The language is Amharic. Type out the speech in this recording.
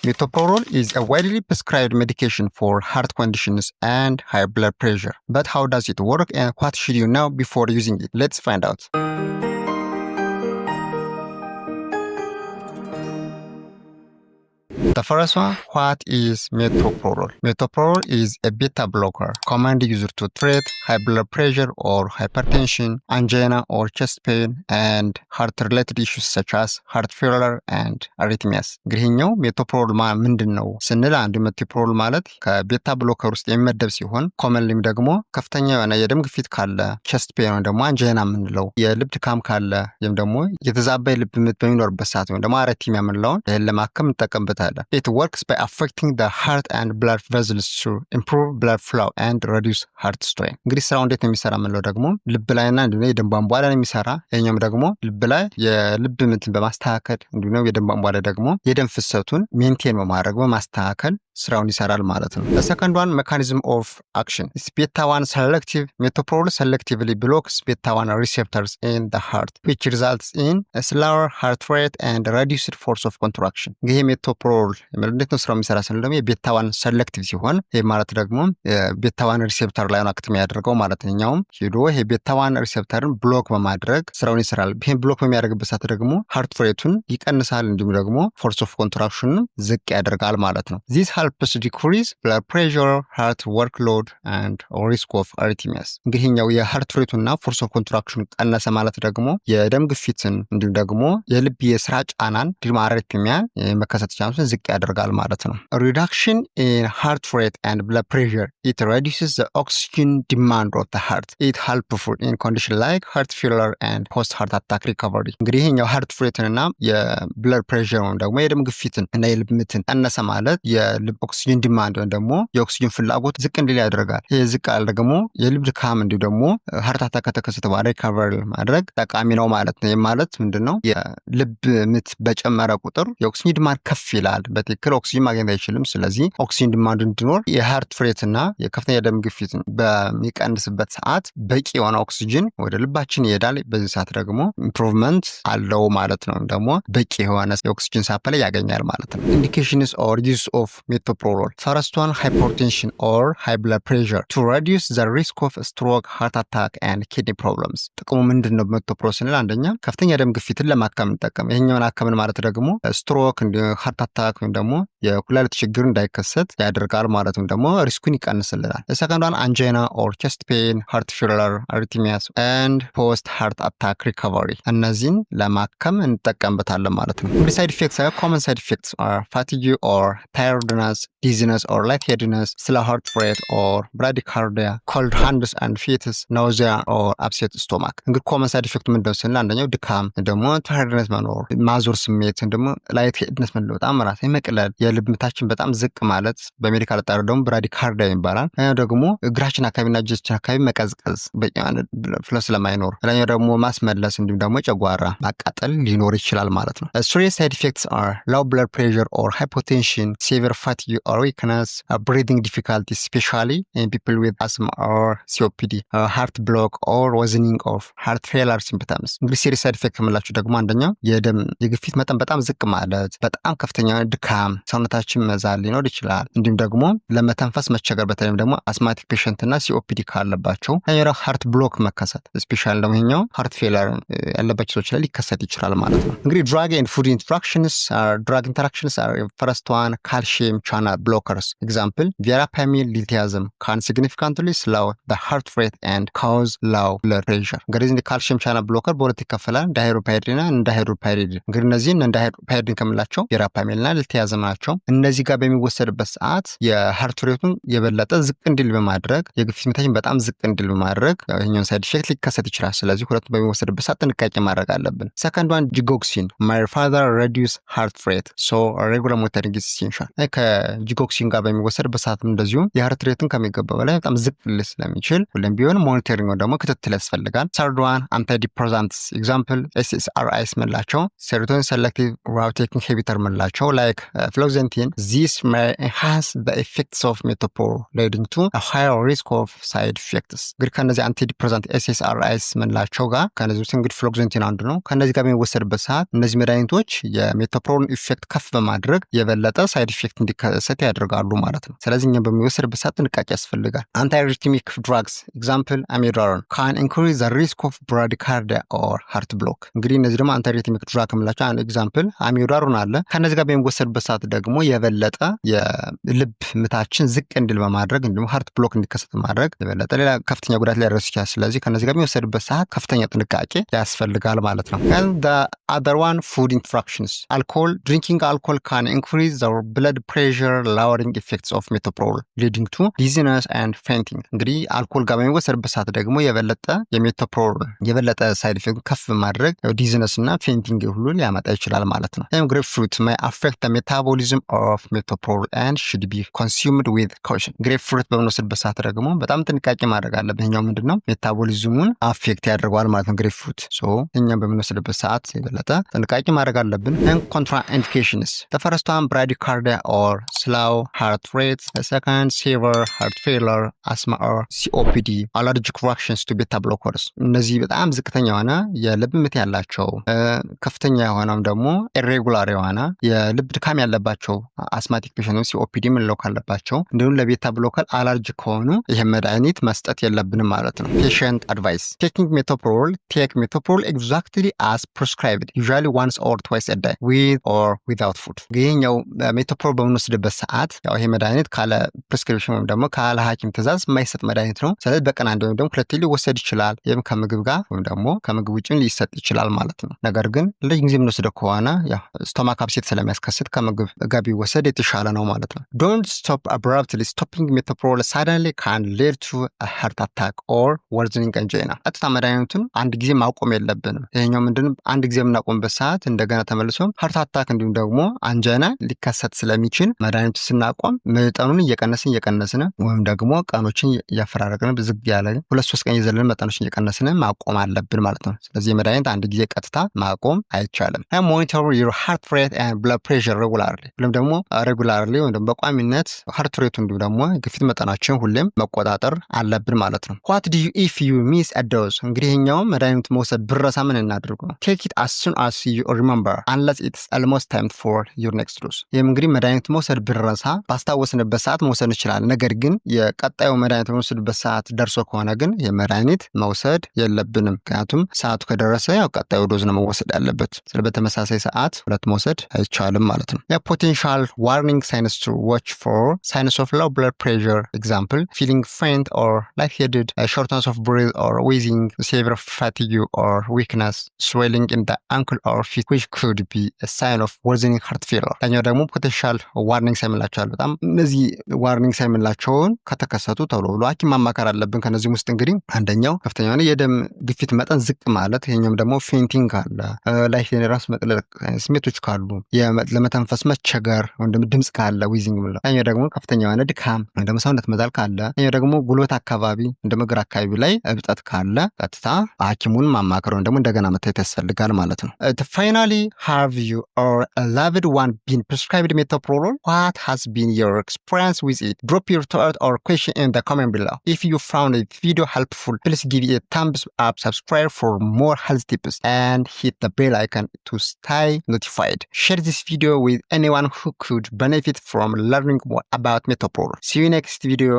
Metoprolol is a widely prescribed medication for heart conditions and high blood pressure. But how does it work and what should you know before using it? Let's find out. The first one, what is metoprolol? Metoprolol is a beta blocker commonly used to treat high blood pressure or hypertension, angina or chest pain, and heart-related issues such as heart failure and arrhythmias. ግሪኛው ሜቶፕሮል ምንድን ነው ስንል አንዱ ሜቶፕሮል ማለት ከቤታ ብሎከር ውስጥ የሚመደብ ሲሆን ኮመንሊም ደግሞ ከፍተኛ የሆነ የደም ግፊት ካለ ቸስት ፔን ወይም ደግሞ አንጂና የምንለው የልብ ድካም ካለ ወይም ደግሞ የተዛባ የልብ ምት በሚኖርበት ሰዓት ወይም ደግሞ አርቲሚያ የምንለውን ይህን ለማከም እንጠቀምበታለን። It works by affecting the heart and blood vessels to improve blood flow and reduce heart strain. እንግዲህ ስራው እንዴት ነው የሚሰራ የምንለው ደግሞ ልብ ላይና እንዲሁ የደም ቧንቧ ላይ ነው የሚሰራ። ይሄኛውም ደግሞ ልብ ላይ የልብ ምትን በማስተካከል እንዲሁ የደም ቧንቧ ላይ ደግሞ የደም ፍሰቱን ሜንቴን በማድረግ በማስተካከል ስራውን ይሰራል ማለት ነው። The second one, mechanism of action. It's beta-1 selective. Metoprolol selectively blocks beta-1 receptors in the heart, which results in a slower heart rate and reduced force of contraction. ይሄ ሜቶፕሮል እንዴት ነው ስራው የሚሰራ ስንል ደግሞ የቤታ-1 selective ሲሆን ይሄ ማለት ደግሞ ቤታ-1 ሪሴፕተር ላይ ነው አክት የሚያደርገው ማለት ነው። እኛውም ሄዶ ይሄ ቤታ-1 ሪሴፕተርን ብሎክ በማድረግ ስራውን ይሰራል። ይሄን ብሎክ በሚያደርግበት ሰዓት ደግሞ ሃርት ሬቱን ይቀንሳል፣ እንዲሁም ደግሞ ፎርስ ኦፍ ኮንትራክሽንን ዝቅ ያደርጋል ማለት ነው። This helps decrease blood pressure, heart workload, and risk of arrhythmias. እንግዲህኛው የሃርት ሬቱና ፎርስ ኦፍ ኮንትራክሽን ቀነሰ ማለት ደግሞ የደም ግፊትን እንዲሁም ደግሞ የልብ የስራ ጫናን እንዲሁም አርቲሚያን መከሰት ቻንሱን ዝቅ ያደርጋል ማለት ነው። Reduction in heart rate and blood pressure, it reduces the oxygen demand of the heart. It helpful in condition like heart failure and post heart attack recovery. እንግዲህኛው ሃርት ሬትንና የብለድ ፕሬሸርን ደግሞ የደም ግፊትን እና የልብ ምትን ቀነሰ ማለት የልብ ኦክሲጅን ዲማንድ ወይም ደግሞ የኦክሲጅን ፍላጎት ዝቅ እንዲል ያደርጋል። ይሄ ዝቅ ያለ ደግሞ የልብ ድካም እንዲሁ ደግሞ ሃርት አታክ ከተከሰተ በኋላ ሪካቨሪ ማድረግ ጠቃሚ ነው ማለት ነው። ይህ ማለት ምንድነው? የልብ ምት በጨመረ ቁጥር የኦክሲጅን ዲማንድ ከፍ ይላል። በትክክል ኦክሲጅን ማግኘት አይችልም። ስለዚህ ኦክሲጅን ዲማንድ እንዲኖር የሃርት ሬትና የከፍተኛ ደም ግፊት በሚቀንስበት ሰዓት በቂ የሆነ ኦክሲጅን ወደ ልባችን ይሄዳል። በዚህ ሰዓት ደግሞ ኢምፕሩቭመንት አለው ማለት ነው። ደግሞ በቂ የሆነ የኦክሲጅን ሳፕላይ ያገኛል ማለት ነው። ኢንዲኬሽንስ ኦር ዩዝ ኦፍ ሜቶፕሮሎል. First one, hypertension or high blood pressure to reduce the risk of stroke, heart attack and kidney problems. ጥቅሙ ምንድነው? ሜቶፕሮሎል ስንል አንደኛ ከፍተኛ ደም ግፊትን ለማከም እንጠቀም። ይሄኛውን አከምን ማለት ደግሞ ስትሮክ፣ ሃርት አታክ ወይም ደግሞ የኩላሊት ችግር እንዳይከሰት ያደርጋል ማለት ነው። ደግሞ ሪስኩን ይቀንስልናል። The second one, angina or chest pain, heart failure, arrhythmias and post heart attack recovery. እነዚህን ለማከም እንጠቀምበታለን ማለት ነው። እንግዲህ ሳይድ ኢፌክትስ common side effects are fatigue or tiredness, dizziness or lightheadedness, slow heart rate or bradycardia, cold hands and feet, nausea or upset stomach. እንግዲህ ኮመን ሳይድ ኢፌክት ምንድነው ስንል አንደኛው ድካም፣ ደግሞ ታይርድነስ መኖር፣ ማዞር ስሜት፣ ደግሞ ላይትሄድነስ መኖር፣ በጣም ራስ መቅለል፣ የልብ ምታችን በጣም ዝቅ ማለት በሜዲካል አጠራር ደግሞ ብራዲካርዲያ ይባላል። ደግሞ እግራችን አካባቢና እጃችን አካባቢ መቀዝቀዝ በቂያን ፍሎ ስለማይኖር፣ ሌላኛው ደግሞ ማስመለስ እንዲሁም ደግሞ ጨጓራ ማቃጠል ሊኖር ይችላል ማለት ነው። Serious side effects are low blood pressure or hypotension, severe fatigue or weakness, breathing difficulty, especially in people with asthma or COPD, heart block or worsening of heart failure symptoms. እንግዲህ serious side effect ከምላችሁ ደግሞ አንደኛው የግፊት መጠን በጣም ዝቅ ማለት፣ በጣም ከፍተኛ ድካም፣ ሰውነታችን መዛል ሊኖር ይችላል። እንዲሁም ደግሞ ለመተንፈስ መቸገር፣ በተለይም ደግሞ አስማቲክ ፔሸንት እና ሲኦፒዲ ካለባቸው፣ ሌላኛው ሃርት ብሎክ መከሰት፣ ስፔሻሊ ደግሞ ይሄኛው ሃርት ፌለር ያለባቸው ሰዎች ላይ ሊከሰት ይችላል ማለት ነው። እንግዲህ drug and food interactions are first one, calcium channel blockers. Example, verapamil lithium can significantly slow the heart rate and cause low blood pressure. እንግዲህ ካልሲየም ቻናል ብሎከር በሁለት ይከፈላል፣ ዳይሃይድሮፓይሪድና እንዳይሃይድሮፓይሪድ። እንግዲህ እነዚህን እንዳይሃይድሮፓይሪድ ከምላቸው ቬራፓሚልና ልቲያዝም ናቸው። እነዚህ ጋር በሚወሰድበት ሰዓት የሃርት ሬቱን የበለጠ ዝቅ እንዲል በማድረግ የግፊት መጠን በጣም ዝቅ እንዲል በማድረግ ይሄኛውን ሳይድ ኢፌክት ሊከሰት ይችላል። ስለዚህ ሁለቱም በሚወሰድበት ሰዓት ጥንቃቄ ማድረግ አለብን። ሰከንድ ዋን ዲጎክሲን, my father reduce heart rate so regular monitoring is essential. ከጂጎክሲን ጋር በሚወሰድበት ሰዓት እንደዚሁ የሀርት ሬትን ከሚገባ በላይ በጣም ዝቅ ሊል ስለሚችል ሁሌም ቢሆን ሞኒተሪንግ ደግሞ ክትትል ያስፈልጋል። ሰርድ ዋን አንታይዲፕሬሳንትስ ኤግዛምፕል SSRIs ምንላቸው ሴሮቶኒን ሴሌክቲቭ ራውቴኪንግ ኢንሂቢተር ምንላቸው ላይክ ፍሎክዘንቲን ዚስ may enhance the effects of metoprolol leading to a higher risk of side effects። እንግዲህ ከነዚህ አንቲዲፕሬሳንት SSRIs ምንላቸው ጋር ከነዚህ ውስጥ እንግዲህ ፍሎክዘንቲን አንዱ ነው። ከነዚህ ጋር በሚወሰድበት ሰዓት እነዚህ መድኃኒቶች የሜቶፕሮሎል ኢፌክት ከፍ በማድረግ የበለጠ ሳይድ ኢፌክት እንዲከሰት ያደርጋሉ ማለት ነው። ስለዚህ እኛም በሚወሰድበት ሰዓት ጥንቃቄ ያስፈልጋል። አንታይሪትሚክ ድራግስ ኤግዛምፕል አሚዳሮን ካን ኢንክሪዝ ዘ ሪስክ ኦፍ ብራዲካርዲያ ኦር ሃርት ብሎክ። እንግዲህ እነዚህ ደግሞ አንታይሪትሚክ ድራግ የምላቸው አንድ ኤግዛምፕል አሚዳሮን አለ። ከነዚህ ጋር በሚወሰድበት ሰዓት ደግሞ የበለጠ የልብ ምታችን ዝቅ እንዲል በማድረግ እንዲሁም ሃርት ብሎክ እንዲከሰት በማድረግ የበለጠ ሌላ ከፍተኛ ጉዳት ሊያደርስ ይችላል። ስለዚህ ከነዚህ ጋር በሚወሰድበት ሰዓት ከፍተኛ ጥንቃቄ ያስፈልጋል ማለት ነው። other one food interactions alcohol drinking alcohol can increase the blood pressure lowering effects of metoprolol leading to dizziness and fainting። እንግዲህ አልኮል ጋር በሚወሰድበት ሰዓት ደግሞ የበለጠ የሜቶፕሮሎል የበለጠ ሳይድ ኢፌክት ከፍ በማድረግ ዲዝነስ እና ፌንቲንግ ሁሉ ሊያመጣ ይችላል ማለት ነው። ግሬፕ ፍሩት may affect the metabolism of metoprolol and should be consumed with caution። ግሬፕ ፍሩት በምንወስድበት ሰዓት ደግሞ በጣም ጥንቃቄ ማድረግ አለብን። ይሄኛው ምንድነው ሜታቦሊዝሙን አፌክት ያደርገዋል ማለት ነው ግሬፕ ፍሩት። እኛም በምንወስድበት ሰዓት ጥንቃቄ ማድረግ አለብን። contraindications the first one bradycardia or slow heart rate, the second severe heart failure, asthma or COPD, allergic reactions to beta blockers። እነዚህ በጣም ዝቅተኛ የሆነ የልብ ምት ያላቸው ከፍተኛ የሆነም ደግሞ ኢሬጉላር የሆነ የልብ ድካም ያለባቸው አስማቲክ ፔሸንት COPD ምንለው ካለባቸው እንዲሁም ለቤታ ብሎከር አለርጂክ ከሆኑ ይህ መድኃኒት መስጠት የለብንም ማለት ነው። patient advice taking metoprolol take metoprolol exactly as prescribed usually once or twice a day with or without food። ይሄኛው ሜቶፕሮል በምንወስድበት ሰዓት ያው ይሄ መድኃኒት ካለ ፕሪስክሪፕሽን ወይም ደግሞ ካለ ሐኪም ትእዛዝ የማይሰጥ መድኃኒት ነው። ስለዚህ በቀን አንድ ወይም ደግሞ ሁለቴ ሊወሰድ ይችላል። ይህም ከምግብ ጋር ወይም ደግሞ ከምግብ ውጭ ሊሰጥ ይችላል ማለት ነው። ነገር ግን ለዚህ ጊዜ የምንወስደው ከሆነ ያው ስቶማክ አፕሴት ስለሚያስከስት ከምግብ ጋር ቢወሰድ የተሻለ ነው ማለት ነው። don't stop abruptly stopping metoprolol suddenly can lead to a heart attack or worsening angina። ቀጥታ መድኃኒቱን አንድ ጊዜ ማቆም የለብንም። ይሄኛው ምንድነው አንድ ጊዜ የምናቆምበት ሰዓት እንደገና ተመልሶ ሃርት አታክ እንዲሁም ደግሞ አንጃይና ሊከሰት ስለሚችል መድኃኒቱ ስናቆም መጠኑን እየቀነስን ወይም ደግሞ ቀኖችን እያፈራረቅን ዝግ ያለ 2-3 ቀን የዘለን መጠኖችን እየቀነስን ማቆም አለብን ማለት ነው። ስለዚህ መድኃኒት አንድ ጊዜ ቀጥታ ማቆም አይቻልም። monitor your heart rate and blood pressure regularly ወይም ደግሞ ሬጉላርሊ ወይም ደግሞ በቋሚነት ሃርት ሬቱ እንዲሁም ደግሞ ግፊት መጠናችን ሁሌም መቆጣጠር አለብን ማለት ነው። what do you if you miss a dose እንግዲህ ይሄኛው መድኃኒቱ መውሰድ ብረሳ ምን እናድርገው? take it as soon as you remember unless it's almost time for your next dose። ይህም እንግዲህ መድኃኒት መውሰድ ብረሳ ባስታወስንበት ሰዓት መውሰድ እንችላለን። ነገር ግን የቀጣዩ መድኃኒት መውሰድበት ሰዓት ደርሶ ከሆነ ግን የመድኃኒት መውሰድ የለብንም። ምክንያቱም ሰዓቱ ከደረሰ ያው ቀጣዩ ዶዝ ነው መወሰድ ያለበት። ስለ በተመሳሳይ ሰዓት ሁለት መውሰድ አይቻልም ማለት ነው። potential warning signs to watch for signs of low blood pressure example feeling faint or lightheaded, shortness of breath or wheezing, severe fatigue or weakness, swelling in the ankle or feet which could be a sign of worsening heart failure። ዳኛው ደግሞ ፖቴንሻል ዋርኒንግ ሳይን የምንላቸው በጣም እነዚህ ዋርኒንግ ሳይን የምንላቸውን ከተከሰቱ ቶሎ ብሎ ሐኪም ማማከር አለብን። ከነዚህም ውስጥ እንግዲህ አንደኛው ከፍተኛ የሆነ የደም ግፊት መጠን ዝቅ ማለት፣ ይሄኛውም ደግሞ ፌንቲንግ ካለ፣ ላይክ የራስ መቅለጥ ስሜቶች ካሉ፣ ለመተንፈስ መቸገር ወይም ደግሞ ድምጽ ካለ ዊዚንግ ምንለው፣ ዳኛው ደግሞ ከፍተኛ የሆነ ድካም ወይም ደግሞ ሰውነት መዛል ካለ፣ ዳኛው ደግሞ ጉልበት አካባቢ እንደ እግር አካባቢ ላይ እብጠት ካለ ቀጥታ ሐኪሙን ማማከር ወይም ደግሞ እንደገና መታየት ያስፈልጋል ማለት ነው። finally have you or a loved one been prescribed metoprolol? What has been your experience with it? Drop your thought or question in the comment below. If you found the video helpful, please give it a thumbs up, subscribe for more health tips, and hit the bell icon to stay notified. Share this video with anyone who could benefit from learning more about metoprolol. See you next video.